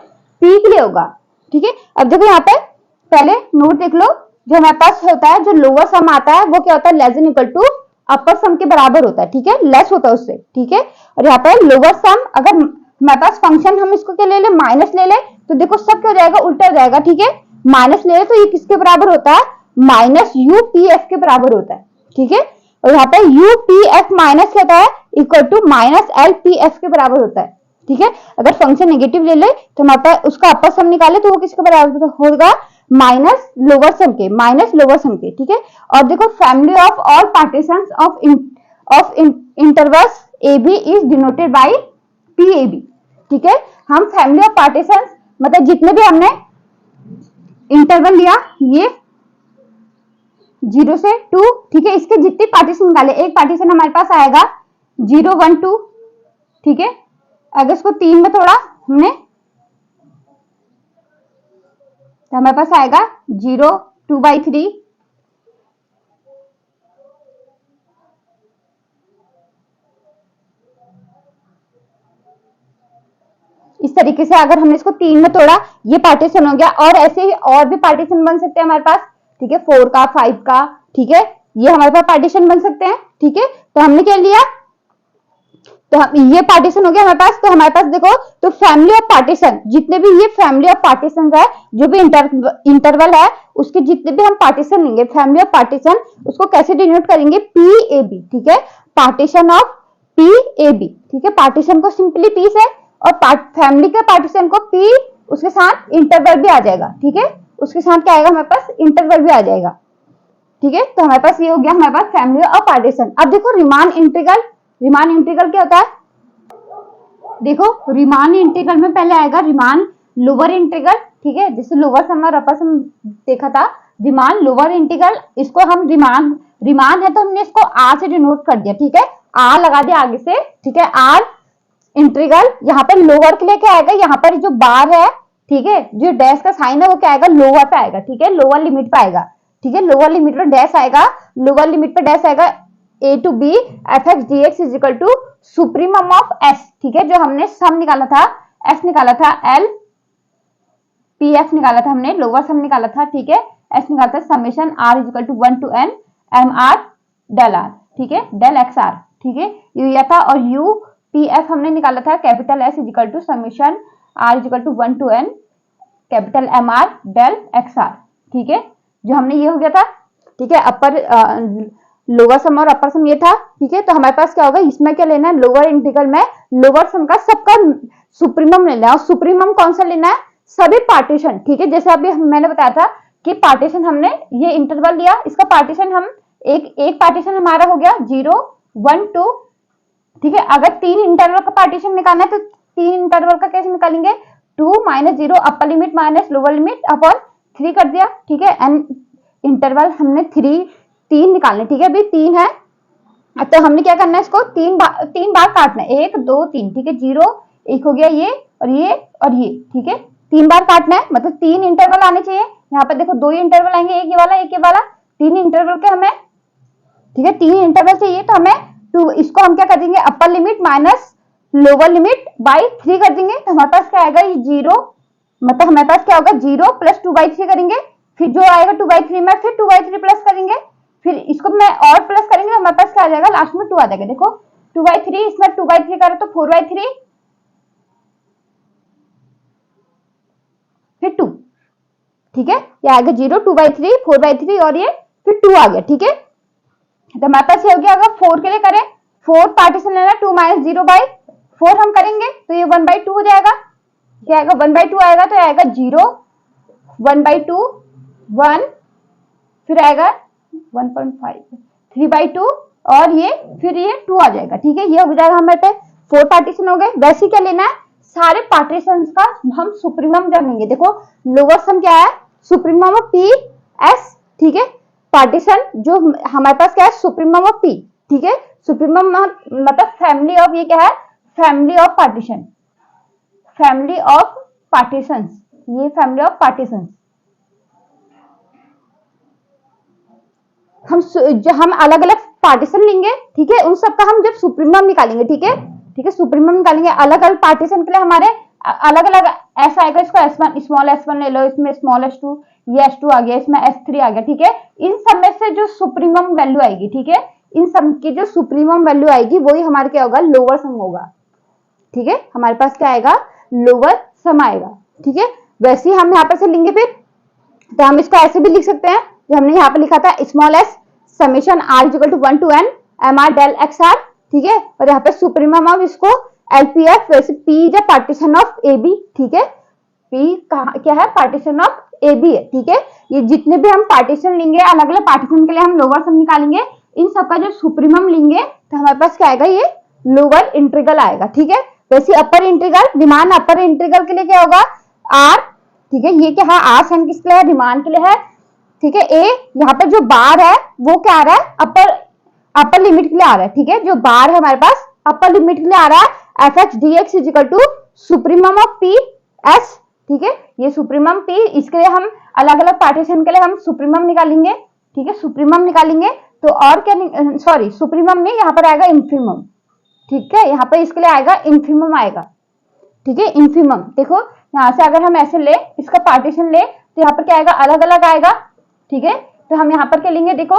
P के लिए होगा। ठीक है, अब देखो यहाँ पे पहले नोट देख लो, जो हमारे पास होता है, जो लोअर सम आता है वो क्या होता है, लेस देन इक्वल टू अपर सम के बराबर होता है। ठीक है, लेस होता है उससे। ठीक है, और यहाँ पे लोअर सम अगर हमारे पास फंक्शन हम इसको क्या ले ले, माइनस ले ले, तो देखो सब क्या हो जाएगा, उल्टा हो जाएगा। ठीक है, माइनस ले ले तो ये किसके बराबर होता है, माइनस UPF के बराबर होता है। ठीक है, और यहाँ पे UPF माइनस होता है इक्वल टू माइनस LPF के बराबर होता है। ठीक है, अगर फंक्शन नेगेटिव ले ले तो हमारे पास उसका अपर सम निकाले तो वो किसके बराबर होगा, माइनस लोअर सम के, माइनस लोअर सम के। ठीक है, और देखो family of all partitions of intervals AB is denoted by PAB। ठीक है, हम फैमिली ऑफ पार्टीशंस मतलब जितने भी हमने इंटरवल लिया, ये 0 से 2, ठीक है, इसके जितने पार्टीशन निकाले, एक पार्टीशन हमारे पास आएगा 0 1 2। ठीक है, अगर इसको 3 में तोड़ा हमने तो हमारे पास आएगा 0 2/3, इस तरीके से अगर हमने इसको 3 में तोड़ा, ये पार्टीशन हो गया। और ऐसे ही और भी पार्टीशन बन सकते हैं हमारे पास। ठीक है, 4 का, 5 का, ठीक है, ये हमारे पास पार्टीशन बन सकते हैं, ठीक है। तो हमने क्या लिया, तो ये पार्टीशन हो गया हमारे पास। तो हमारे पास देखो, तो फैमिली ऑफ पार्टीशन, जितने भी ये फैमिली ऑफ पार्टीशन है, जो भी इंटरवल है, उसके जितने भी हम पार्टीशन लेंगे फैमिली ऑफ पार्टीशन, उसको कैसे डिनोट करेंगे, पी ए बी, ठीक है, partition of P A B, ठीक है। पार्टीशन को सिंपली पी से, और फैमिली के पार्टीशन को पी, उसके साथ इंटरवल भी आ जाएगा, ठीक है, उसके साथ क्या आएगा हमारे पास, इंटरवल भी आ जाएगा, ठीक है। तो हमारे पास ये हो गया हमारे पास फैमिली ऑफ पार्टीशन। अब देखो रीमान इंटीग्रल, रीमान इंटीग्रल क्या होता है, देखो रीमान इंटीग्रल में पहले आएगा रीमान लोअर इंटीग्रल, ठीक है, जैसे लोअर सम और अपर सम देखा था, रीमान लोअर इंटीग्रल, इसको हम रीमान, रीमान है तो हमने इसको आर से डिनोट कर दिया, ठीक है, आर लगा दिया आगे से, ठीक है, आर इंटीग्रल। यहाँ पर लोअर के लिए क्या आएगा, यहाँ पर जो बार है, ठीक है, जो डैश का साइन है वो क्या आएगा, लोअर पे आएगा, ठीक है, लोअर लिमिट पे आएगा, ठीक है, लोअर लिमिट पे डैश आएगा, लोअर लिमिट पे डैश आएगा, a to b f(x) dx is equal to supremum of s, ठीक है, जो हमने सम निकाला था, s निकाला था, l p f निकाला था हमने, लोअर सम निकाला था, ठीक है, s निकाला था, summation r is equal to 1 to n m r del r, ठीक है, del x r, ठीक है, ये था। और u p f हमने निकाला था, capital S is equal to summation r is equal to 1 to n capital m r del x r, ठीक है, जो हमने ये हो गया था, ठीक है, अपर लोअर सम और अपर सम ये था, ठीक है। तो हमारे पास क्या होगा, इसमें क्या लेना है, लोअर इंटीग्रल में लोअर सम का सबका सुप्रीमम लेना है, और सुप्रीमम कौन सा लेना है, सभी पार्टीशन, ठीक है, जैसे अभी मैंने बताया था कि पार्टीशन हमने ये इंटरवल लिया, इसका पार्टीशन हम एक पार्टीशन हमारा हो गया 0 1 2, ठीक है। अगर 3 इंटरवल का पार्टीशन निकालना है तो 3 इंटरवल का कैसे निकालेंगे, 2 - 0 upper limit minus lower limit upon 3 कर दिया, ठीक है, एंड इंटरवल हमने 3 निकालने, ठीक है, अभी 3 है, तो हमने क्या करना है, इसको 3 बार काटना है, 1 2 3, ठीक है, 0 1 हो गया, ये और ये और ये, ठीक है, 3 बार काटना है, मतलब 3 इंटरवल आने चाहिए। यहाँ पर देखो 2 इंटरवल आएंगे, एक ये वाला एक ये वाला, 3 इंटरवल के हमें, ठीक है, 3 इंटरवल चाहिए, तो हमें 2, इसको हम क्या कर देंगे, upper limit minus lower limit by 3 कर देंगे, तो हमारे पास क्या आएगा, ये 0, मतलब हमारे पास क्या होगा, 0 प्लस 2/3 करेंगे, फिर जो आएगा 2/3 में फिर 2/3 प्लस करेंगे, फिर इसको मैं और प्लस करेंगे तो हमारे पास क्या आ जाएगा, लास्ट में 2 आ जाएगा, देखो 2/3, इसमें 2/3 करें तो 4/3, फिर 2, ठीक है, ये आएगा 0 2/3 4/3 और ये फिर 2 आ गया, ठीक है। तो हमारे पास ये हो गया, अगर 4 के लिए करें, 4 पार्टीशन लेना, 2 - 0/4 हम करेंगे तो ये 1/2 हो जाएगा, क्या आएगा, 1/2 आएगा, तो आएगा 0 1/2 1, फिर आएगा 1.5 3/2 और ये फिर ये 2 आ जाएगा, ठीक है, ये हो जाएगा हमारे पे 4 पार्टीशन हो गए। वैसे क्या लेना है, सारे पार्टीशन का हम सुप्रीमम जानेंगे। देखो लोअर सम क्या है, सुप्रीमम ऑफ पी एस, ठीक है, पार्टीशन जो हमारे पास क्या है, सुप्रीमम ऑफ पी, ठीक है, सुप्रीमम मतलब फैमिली ऑफ, ये क्या है, family of partition, family of partition, ये फैमिली ऑफ पार्टीशन, हम अलग अलग पार्टीशन लेंगे, ठीक है, उन सबका हम जब सुप्रीमम निकालेंगे, ठीक है, ठीक है, सुप्रीमम निकालेंगे, अलग अलग पार्टीशन के लिए हमारे अलग अलग ऐसा आएगा, इसको S1 स्मॉल s1 ले लो, इसमें स्मॉल s2, ये s2 आ गया, इसमें s3 आ गया, ठीक है, इन सब में से जो सुप्रीमम वैल्यू आएगी, ठीक है, इन सब की जो सुप्रीमम वैल्यू आएगी वही हमारे क्या होगा, लोअर सम होगा, ठीक है, हमारे पास क्या आएगा, लोअर सम आएगा, ठीक है। वैसे ही हम यहाँ पर से लेंगे, फिर तो हम इसको ऐसे भी लिख सकते हैं, जो हमने यहाँ पे लिखा था, small s summation r is equal to 1 to n mr del xr, ठीक है, और यहाँ पे सुप्रीमम ऑफ इसको LPF, वैसे P is a partition of AB, ठीक है, P क्या है, पार्टीशन ऑफ AB है, ठीक है। ये जितने भी हम पार्टीशन लेंगे, अलग अलग पार्टीशन के लिए हम लोअर सम निकालेंगे, इन सबका जो सुप्रीमम लेंगे तो हमारे पास क्या आएगा, ये लोअर इंटीग्रल आएगा, ठीक है। वैसे upper integral, Riemann upper integral के लिए क्या होगा, R, ठीक है, ये क्या है, R साइन किसके लिए है, रिमान के लिए है, ठीक है। ए यहाँ पे जो बार है वो क्या आ रहा है, अपर लिमिट के लिए आ रहा है, ठीक है, जो बार है हमारे पास अपर लिमिट के लिए आ रहा है, f(x) dx is equal to supremum of P S, ठीक है, ये सुप्रीमम पी, इसके लिए हम अलग अलग पार्टीशन के लिए हम सुप्रीमम निकालेंगे, ठीक है, सुप्रीमम निकालेंगे तो और क्या, सॉरी सुप्रीमम नहीं, यहाँ पर आएगा इन्फीमम, ठीक है, यहाँ पर इसके लिए आएगा इन्फीमम आएगा, ठीक है, इन्फीमम। देखो यहाँ से अगर हम ऐसे ले, इसका पार्टीशन ले तो यहाँ पर क्या आएगा, अलग अलग आएगा, ठीक है, तो हम यहाँ पर क्या लेंगे, देखो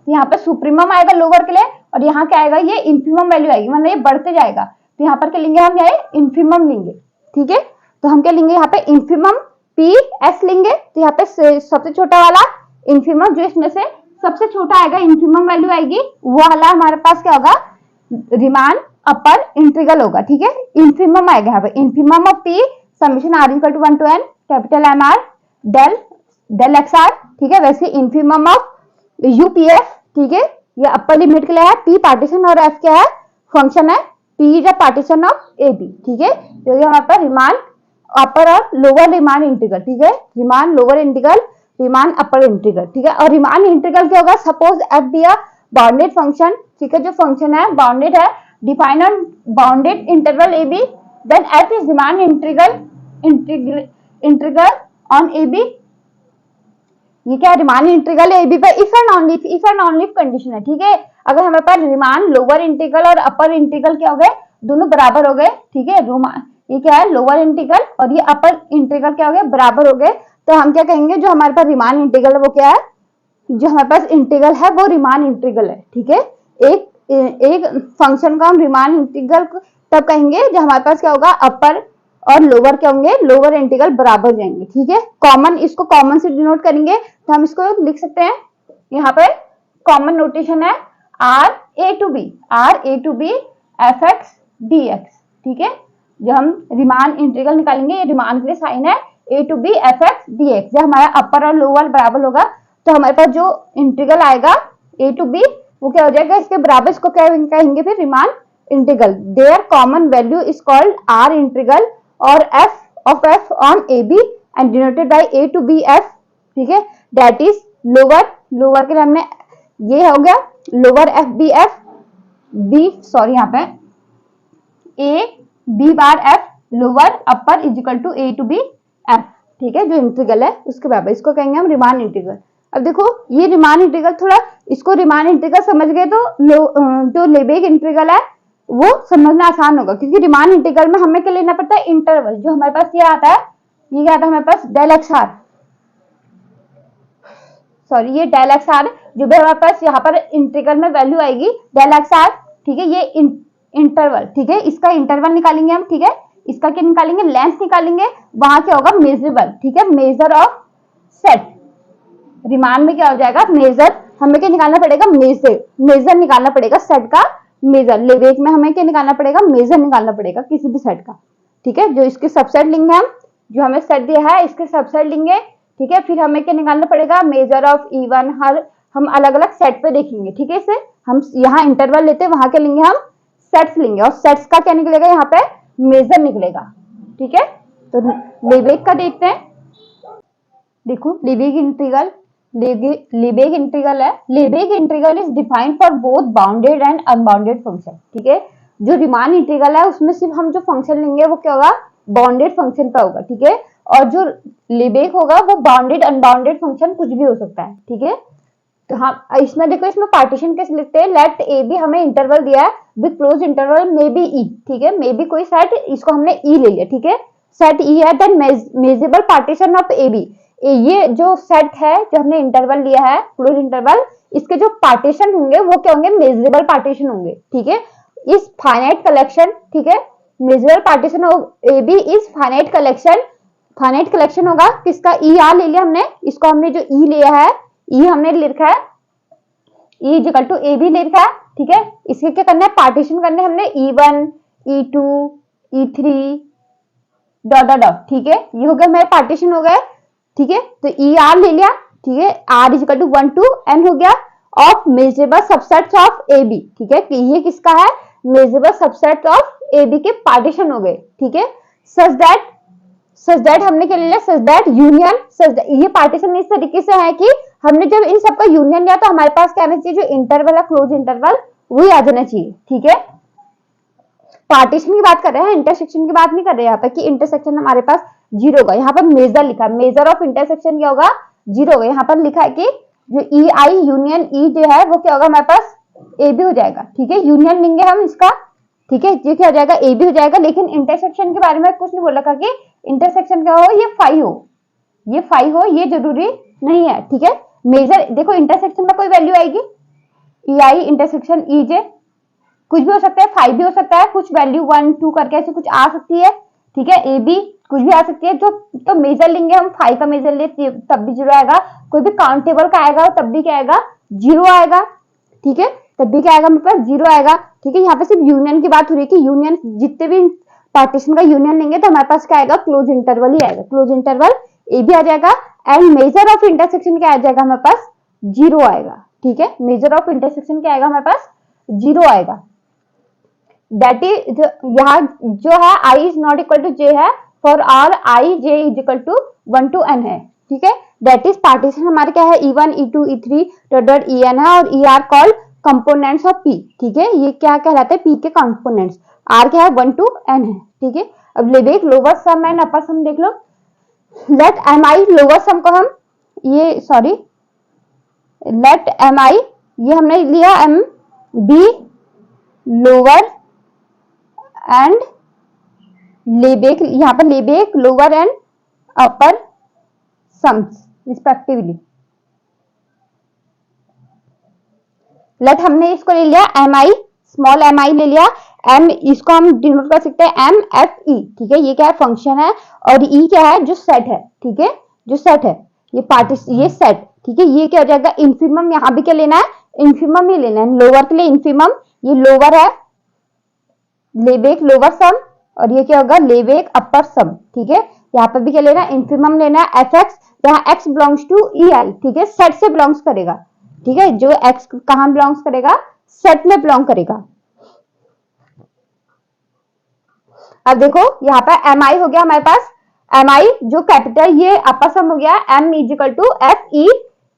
यहाँ पर सुप्रीमम आएगा लोअर के लिए, और यहाँ क्या आएगा, ये इन्फीमम वैल्यू आएगी, मतलब ये बढ़ते जाएगा। तो यहाँ पर क्या लेंगे हम, ये इन्फीमम लेंगे, ठीक है। तो हम क्या लेंगे यहाँ पे, इन्फीमम पी एस लेंगे। तो यहाँ पे सबसे छोटा वाला इन्फीमम, जो इसमें से सबसे छोटा आएगा, इन्फीमम वैल्यू आएगी, वो वाला हमारे पास क्या होगा, रिमान अपर इंटीग्रल होगा, ठीक है। इन्फीमम आएगा यहाँ पे, infimum of P summation R equal to 1 to n capital M R del X R, ठीक है। वैसे इन्फीमम ऑफ यूपीएफ, ठीक है, ये अपर लिमिट के लिए है, पी पार्टीशन और एफ क्या है, फंक्शन है, P is a partition of A B, ठीक है। तो ये हमारे पास रिमान अपर और लोअर रिमान इंटीग्रल, ठीक है, Riemann lower integral, Riemann upper integral, ठीक है। और रिमान इंटीग्रल क्या होगा, suppose F be a bounded function, ठीक है, जो फंक्शन है बाउंडेड है, define on bounded interval A B, then F is Riemann integral on A B. ये क्या, रिमान इंटीग्रल ए बी पर इफ एंड ओनली कंडीशन है, ठीक है। अगर हमारे पास रिमान लोअर इंटीग्रल और अपर इंटीग्रल क्या हो गए, दोनों बराबर हो गए, ठीक है। ये क्या है, लोअर इंटीग्रल और ये अपर इंटीग्रल क्या हो गए, बराबर हो गए, तो हम क्या कहेंगे, जो हमारे पास रिमान इंटीग्रल है वो क्या है, जो हमारे पास इंटीग्रल है वो रिमान इंटीग्रल है, ठीक है। एक फंक्शन का हम रिमान इंटीग्रल तब कहेंगे जब हमारे पास क्या होगा, अपर और लोअर क्या होंगे, लोअर इंटीग्रल बराबर जाएंगे, ठीक है। कॉमन, इसको कॉमन से डिनोट करेंगे, तो हम इसको लिख सकते हैं, यहाँ पे कॉमन नोटेशन है R A to B F X D X, ठीक है। जो हम रिमान इंटीग्रल निकालेंगे, ये रिमान के लिए साइन है A to B F X D X. जब हमारा अपर और लोअर बराबर होगा तो हमारे पास जो इंटीग्रल आएगा ए टू बी वो क्या हो जाएगा, इसके बराबर, इसको क्या कहेंगे फिर, Riemann integral. Their common value is called R integral और F on A B and denoted by A to B F, ठीक है, दैट इज लोअर के लिए हमने ये हो गया लोअर एफ बी, सॉरी यहाँ पे A B bar F lower upper is equal to A to B F, ठीक है, जो इंटीग्रल है उसके बराबर, इसको कहेंगे हम रिमान इंटीग्रल। अब देखो ये रिमान इंटीग्रल, थोड़ा इसको रिमान इंटीग्रल समझ गए तो जो लेबेग इंटीग्रल है वो समझना आसान होगा, क्योंकि रिमान इंटीग्रल में हमें क्या लेना पड़ता है, इंटरवल। जो हमारे पास ये आता है, ये क्या आता है हमारे पास, डेल एक्स आर, सॉरी ये डेल एक्स आर, जो भी हमारे पास यहाँ पर इंटीग्रल में वैल्यू आएगी डेल एक्स आर, ठीक है, ये इंटरवल, ठीक है, इसका इंटरवल निकालेंगे हम, ठीक है। इसका क्या निकालेंगे, लेंथ निकालेंगे, वहां क्या होगा, मेजरेबल, ठीक है, मेजर ऑफ सेट। रिमान में क्या हो जाएगा, मेजर, हमें क्या निकालना पड़ेगा, मेजर निकालना पड़ेगा सेट का, मेजर। लेवेक में हमें क्या निकालना पड़ेगा, मेजर निकालना पड़ेगा किसी भी सेट का, ठीक है। जो इसके सबसेट लेंगे हम, जो हमें सेट दिया है इसके सबसेट लेंगे, ठीक है। फिर हमें क्या निकालना पड़ेगा, मेजर ऑफ इवन, हर हम अलग अलग सेट पे देखेंगे, ठीक है। इसे हम यहाँ इंटरवल लेते हैं, वहां क्या लेंगे हम, सेट्स लेंगे, और सेट्स का क्या निकलेगा, यहाँ पे मेजर निकलेगा, ठीक है। तो लेवेक का देखते हैं, देखो लेवेग इंटीग्रल है, Lebesgue integral is defined for both bounded and unbounded function, ठीक है। जो रिमान इंटीग्रल है उसमें सिर्फ हम जो फंक्शन लेंगे वो क्या होगा, बाउंडेड फंक्शन पे होगा, ठीक है। और जो लेवेग होगा वो बाउंडेड अनबाउंडेड फंक्शन कुछ भी हो सकता है, ठीक है। तो हाँ, इसमें देखो, इसमें पार्टीशन कैसे लिखते हैं, लेट ए बी, हमें इंटरवल दिया है with close interval may be E, ठीक है, मे बी कोई सेट, इसको हमने ई ले लिया, ठीक है, सेट ई है, then measurable partition of A B, ये जो सेट है जो हमने इंटरवल लिया है क्लोज इंटरवल, इसके जो पार्टीशन होंगे वो क्या होंगे, मेजरेबल पार्टीशन होंगे, ठीक है। इस फाइनाइट कलेक्शन, ठीक है, measurable partition of A B is finite collection होगा किसका, ई आर ले लिया हमने, इसको हमने जो ई लिया है, ई हमने लिखा है E is equal to A B ले रखा है, ठीक है। इसके क्या करना है, पार्टीशन करने हमने E1 E2 E3 dot dot dot, ठीक है, ये हो गया मेरे पार्टीशन हो गए, ठीक है। तो ई आर ले लिया, ठीक है, R is equal to 1 to n हो गया of measurable subsets of A B, ठीक है, ये किसका है, measurable subset of A B के पार्टीशन हो गए, ठीक है। सच दैट हमने क्या ले लिया, सच दैट यूनियन, ये पार्टीशन इस तरीके से है कि हमने जब इन सबका यूनियन लिया तो हमारे पास क्या आना चाहिए, जो इंटरवल है क्लोज इंटरवल वही आ जाना चाहिए, ठीक है। पार्टीशन की बात कर रहे हैं, इंटरसेक्शन की बात नहीं कर रहे यहाँ पे कि इंटरसेक्शन हमारे पास 0 होगा, यहाँ पर मेजर लिखा है, मेजर ऑफ इंटरसेक्शन क्या होगा, 0 होगा। यहाँ पर लिखा है कि जो ई आई यूनियन ई जो है वो क्या होगा, हमारे पास ए बी हो जाएगा, ठीक है, यूनियन लेंगे हम इसका, ठीक है, ये क्या हो जाएगा, ए बी हो जाएगा। लेकिन इंटरसेक्शन के बारे में कुछ नहीं बोल रखा कि इंटरसेक्शन क्या हो, ये फाई हो, ये जरूरी नहीं है, ठीक है। मेजर देखो इंटरसेक्शन में कोई वैल्यू आएगी, ई आई इंटरसेक्शन ई जे, कुछ भी हो सकता है, 5 भी हो सकता है, कुछ वैल्यू 1 2 करके ऐसे कुछ आ सकती है, ठीक है, ए बी कुछ भी आ सकती है। जो तो मेजर लेंगे हम, 5 का मेजर ले तब भी 0 आएगा, कोई भी काउंटेबल का आएगा तब भी क्या आएगा, 0 आएगा, ठीक है, तब भी क्या आएगा मेरे पास, 0 आएगा, ठीक है। यहाँ पे सिर्फ यूनियन की बात हो रही है कि यूनियन जितने भी पार्टीशन का यूनियन लेंगे तो हमारे पास क्या आएगा, क्लोज इंटरवल ही आएगा, क्लोज इंटरवल ए भी आ जाएगा, एंड मेजर ऑफ इंटरसेक्शन क्या आ जाएगा हमारे पास, 0 आएगा, ठीक है, मेजर ऑफ इंटरसेक्शन क्या आएगा हमारे पास, 0 आएगा। दैट इज यहाँ जो है I is not equal to J है, for all I J is equal to 1 to n है, ठीक है। दैट इज पार्टीशन हमारे क्या है, E1 E2 E3 dot En है, और E are called components of P, ठीक है। ये क्या कहलाते हैं, P के कंपोनेंट्स, R क्या है 1 to n है, ठीक है। अब लेवे लोअर सम एंड अपर सम देख लो। लेट एम आई लोअर सम को हम ये सॉरी लेट एम आई ये हमने लिया M B lower and Lebesgue, यहाँ पर Lebesgue lower and upper sums respectively. Let हमने इसको ले लिया M I, small M I ले लिया, एम इसको हम डिनोट कर सकते हैं एम एफ ई, ठीक है, ये क्या है फंक्शन है, और ई क्या है जो सेट है, ठीक है, जो सेट है ये ये सेट, ठीक है। ये क्या हो जाएगा इन्फिमम, यहाँ भी क्या लेना है, इन्फिमम ही लेना है, लोअर के लिए इन्फिमम, ये लोअर है लेबेक लोअर सम, और ये क्या होगा लेबेक अपर सम, ठीक है। यहाँ पर भी क्या लेना है, इन्फिमम लेना है एफ एक्स, जहाँ x belongs to E I, ठीक है, सेट से बिलोंग्स करेगा, ठीक है, जो एक्स कहाँ बिलोंग्स करेगा, सेट में बिलोंग करेगा। अब देखो यहाँ पर एम आई हो गया हमारे पास, एम आई जो कैपिटल ये अपर सम हो गया, M is equal to F E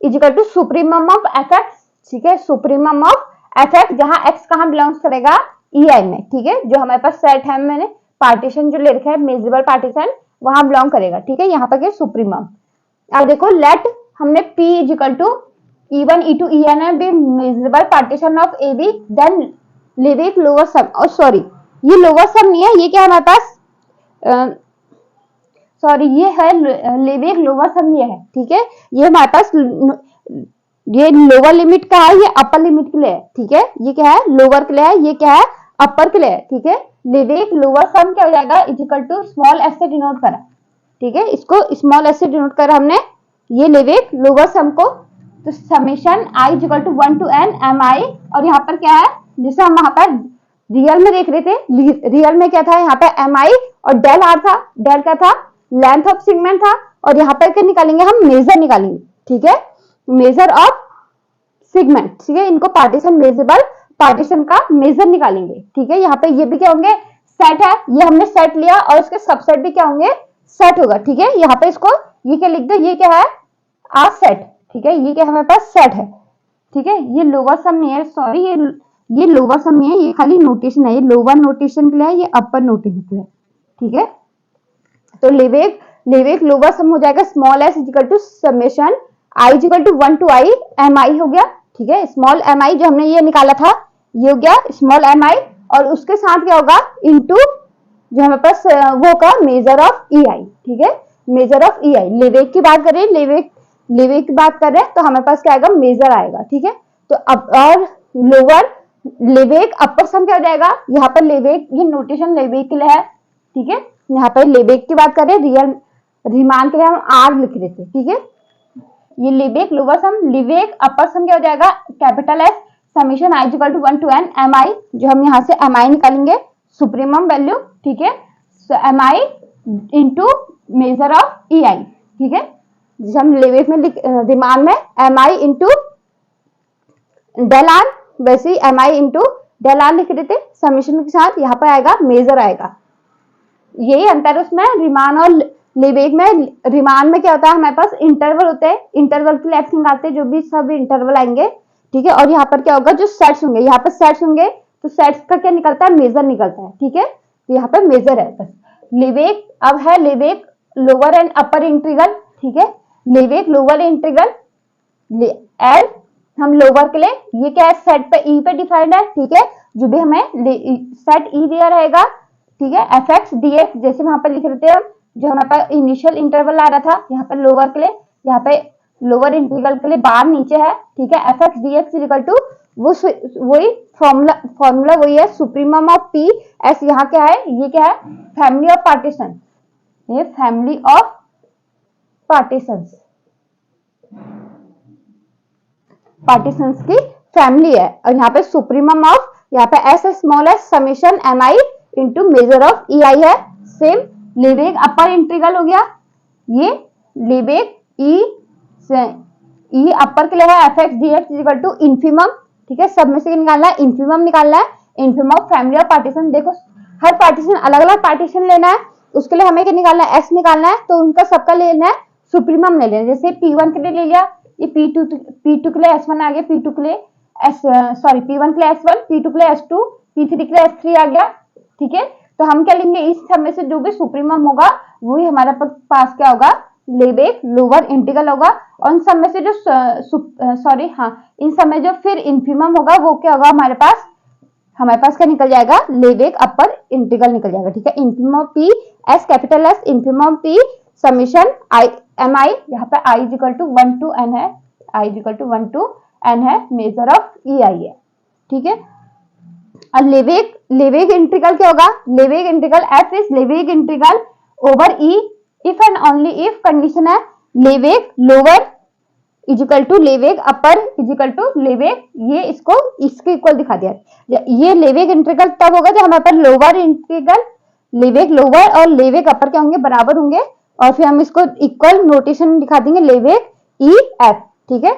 is equal to supremum of F X, ठीक है, सुप्रीमम ऑफ एफ एक्स, जहां एक्स कहां बिलोंग्स करेगा, ई आई में, ठीक है, जो हमारे पास सेट है, मैंने पार्टीशन जो ले रखा है मेजरेबल पार्टीशन वहां बिलोंग करेगा, ठीक है, यहाँ पर क्या सुप्रीमम। अब देखो लेट हमने P is equal to E1 E2 En है, be measurable partition of A B, then Lebesgue lower sum, और सॉरी ये लोअर सम नहीं है, ये क्या है हमारे पास सॉरी ये है लेवेक लोअर सम, ये है, ठीक है, ये हमारे पास ये लोअर लिमिट का है, ये अपर लिमिट के लिए है, ठीक है, ये क्या है लोअर के लिए है, ये क्या है अपर के लिए है, ठीक है। लेवेक लोअर सम क्या हो जाएगा is equal to small S से डिनोट करा, ठीक है, इसको स्मॉल एस से डिनोट करा हमने, ये लेवेक लोअर सम को, तो summation I is equal to 1 to n M I, और यहाँ पर क्या है जैसे हम वहां पर रियल में देख रहे थे, रियल में क्या था यहाँ पे एम आई और डेल आर था, डेल क्या था लेंथ ऑफ सेगमेंट था, और यहाँ पर क्या निकालेंगे हम, मेजर निकालेंगे, ठीक है, मेजर ऑफ सेगमेंट, ठीक है, इनको पार्टीशन मेजरेबल पार्टीशन का मेजर निकालेंगे, ठीक है। यहाँ पे ये भी क्या होंगे सेट है, ये हमने सेट लिया, और इसके सबसेट भी क्या होंगे सेट होगा, ठीक है। यहाँ पे इसको ये क्या लिख दो, ये क्या है आर सेट, ठीक है, ये क्या हमारे पास सेट है, ठीक है। ये लोअर सम नहीं है, सॉरी ये लोअर सम नहीं है, ये खाली नोटेशन है, ये लोअर नोटेशन के लिए है, ये अपर नोटेशन के लिए, ठीक है। तो लेवेक लोअर सम हो जाएगा small S is equal to summation I is equal to 1 to i M I हो गया, ठीक है, स्मॉल एम आई जो हमने ये निकाला था ये हो गया स्मॉल एम आई, और उसके साथ क्या होगा इनटू जो हमारे पास वो का मेजर ऑफ ई आई, ठीक है, measure of E I. Levesque की बात करें, लेवेक की बात कर रहे हैं तो हमारे पास क्या आएगा मेजर आएगा, ठीक है। तो अब और लोअर लेवेक अपर सम क्या हो जाएगा, यहाँ पर लेवेक ये नोटेशन लेवेक के लिए है, ठीक है, यहाँ पर लेवेक की बात करें, रियल रिमान के लिए हम आर लिख रहे थे, ठीक है, ये Lebesgue lower sum, Lebesgue upper sum क्या हो जाएगा capital S summation I equal to 1 to n M I, जो हम यहाँ से एम आई निकालेंगे सुप्रीमम वैल्यू, ठीक है, so M I into measure of E I, ठीक है, जिसे हम लेवेक में रिमान में M I into del R, वैसे ही M I into del R लिख रहे थे समेशन के साथ, यहाँ पर आएगा मेजर आएगा। यही अंतर उसमें रिमान और लेवेक में, रिमान में क्या होता है हमारे पास इंटरवल होते हैं, इंटरवल के लिए एक्स निकालते हैं, जो भी सब इंटरवल आएंगे, ठीक है, और यहाँ पर क्या होगा जो सेट्स होंगे, यहाँ पर सेट्स होंगे तो सेट्स का क्या निकलता है मेजर निकलता है, ठीक है, तो यहाँ पर मेजर है बस। लेवेक अब है Levesque lower and upper integral, ठीक है, लेवेक लोअर इंटीग्रल एल हम लोअर के लिए, ये क्या है सेट पे ई पे डिफाइंड है, ठीक है, जो भी हमें सेट ई दिया रहेगा, ठीक है, एफ एक्स डी एक्स जैसे वहां पर लिख रहे थे हम, जो हमारे पास इनिशियल इंटरवल आ रहा था यहाँ पर लोअर के लिए, यहाँ पे लोअर इंटीग्रल के लिए बार नीचे है, ठीक है। F X D X equal to वही फॉर्मूला वही है, सुप्रीमम ऑफ पी एस। यहाँ क्या है, ये क्या है, फैमिली ऑफ पार्टीशन, ये फैमिली ऑफ पार्टीशंस, पार्टीशंस की फैमिली है। और यहाँ पे सुप्रीमम ऑफ, यहाँ पे S small S summation M I into measure of E I है। सेम लिवेग अपर इंटीग्रल हो गया, ये लिवेग ई अपर के लिए है F X D X equal to infimum, ठीक है। सब में से निकालना है, इन्फीमम निकालना है, infimum of family of partition. देखो हर पार्टीशन अलग अलग पार्टीशन लेना है, उसके लिए हमें क्या निकालना है, एस निकालना है, तो उनका सबका लेना है, सुप्रीमम ले लेना। जैसे P1 के लिए ले लिया, ये P2 के लिए S1 आ गया, P2 के लिए P1 के लिए S1, P2 के लिए S2, P3 के लिए S3 आ गया, ठीक है। तो हम क्या लेंगे, इस सब में से जो भी सुप्रीमम होगा वही हमारे पास क्या होगा, लेवेग लोअर इंटीग्रल होगा। और इन सब में से जो इन सब में जो फिर इन्फीमम होगा वो क्या होगा, हमारे पास क्या निकल जाएगा, लेवेग अपर इंटीग्रल निकल जाएगा, ठीक है। Infimum P S capital S, infimum P summation I M I, यहाँ पे I is equal to 1 to n है, I is equal to 1 to n है, मेजर ऑफ ई आई है, ठीक है। और लेवेग इंटीग्रल क्या होगा, Lebesgue integral F is Lebesgue integral over E if and only if condition है Lebesgue lower is equal to Lebesgue upper is equal to लेवेग, ये इसको इसके इक्वल दिखा दिया। ये लेवेग इंटीग्रल तब होगा जब हमारे पास लोअर इंटीग्रल, लेवेग लोअर और लेवेग अपर क्या होंगे, बराबर होंगे, और फिर हम इसको इक्वल नोटेशन दिखा देंगे, लेवेग ई एफ, ठीक है,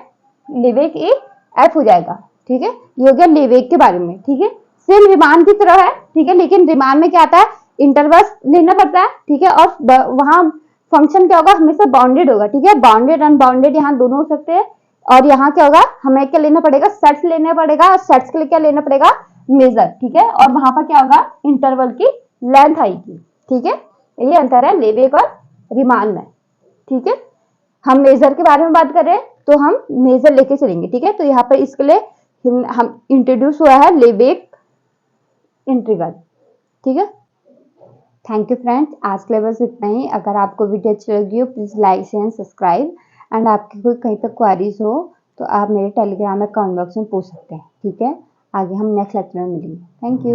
लेवेग ई एफ हो जाएगा, ठीक है। ये हो गया लेवेग के बारे में, ठीक है। सेम रिमान की तरह है, ठीक है, लेकिन रिमान में क्या आता है, इंटरवल्स लेना पड़ता है, ठीक है। और वहां फंक्शन क्या होगा, हमेशा बाउंडेड होगा, ठीक है। बाउंडेड अनबाउंडेड यहाँ दोनों हो सकते हैं। और यहाँ क्या होगा, हमें क्या लेना पड़ेगा, सेट्स लेना पड़ेगा, और सेट्स के लिए क्या लेना पड़ेगा, मेजर, ठीक है। और वहां पर क्या होगा, इंटरवल की लेंथ आएगी, ठीक है। ये अंतर है लेवेग और रिमान में, ठीक है। हम मेजर के बारे में बात कर रहे हैं तो हम मेजर लेके चलेंगे, ठीक है। तो यहाँ पर इसके लिए हम इंट्रोड्यूस हुआ है लेवेग इंटीग्रल, ठीक है। थैंक यू फ्रेंड्स, आज के लिए बस इतना ही। अगर आपको वीडियो अच्छी लगी हो please like share subscribe, and आपकी कोई कहीं तक क्वारीज हो तो आप मेरे टेलीग्राम में कमेंट बॉक्स में पूछ सकते हैं, ठीक है। आगे हम नेक्स्ट लेक्चर में मिलेंगे। Thank you.